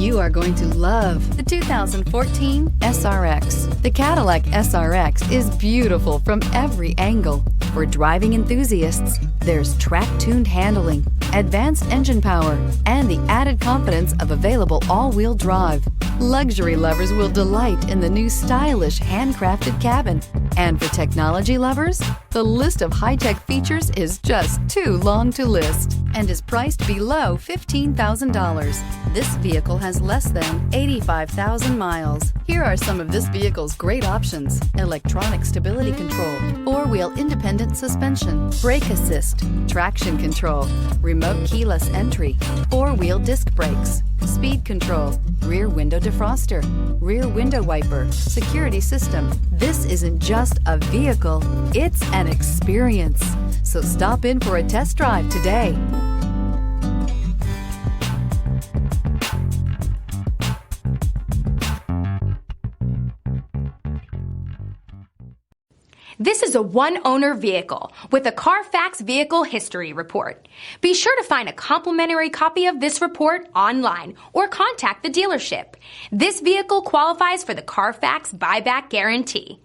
You are going to love the 2014 SRX. The Cadillac SRX is beautiful from every angle. For driving enthusiasts, there's track-tuned handling, advanced engine power, and the added confidence of available all-wheel drive. Luxury lovers will delight in the new stylish handcrafted cabin. And for technology lovers, the list of high-tech features is just too long to list and is priced below $15,000. This vehicle has less than 85,000 miles. Here are some of this vehicle's great options: electronic stability control, four-wheel independent suspension, brake assist, traction control, remote keyless entry, four-wheel disc brakes, speed control, rear window defroster, rear window wiper, security system. This isn't just a vehicle, it's an experience. So stop in for a test drive today. This is a one-owner vehicle with a Carfax Vehicle History Report. Be sure to find a complimentary copy of this report online or contact the dealership. This vehicle qualifies for the Carfax Buyback Guarantee.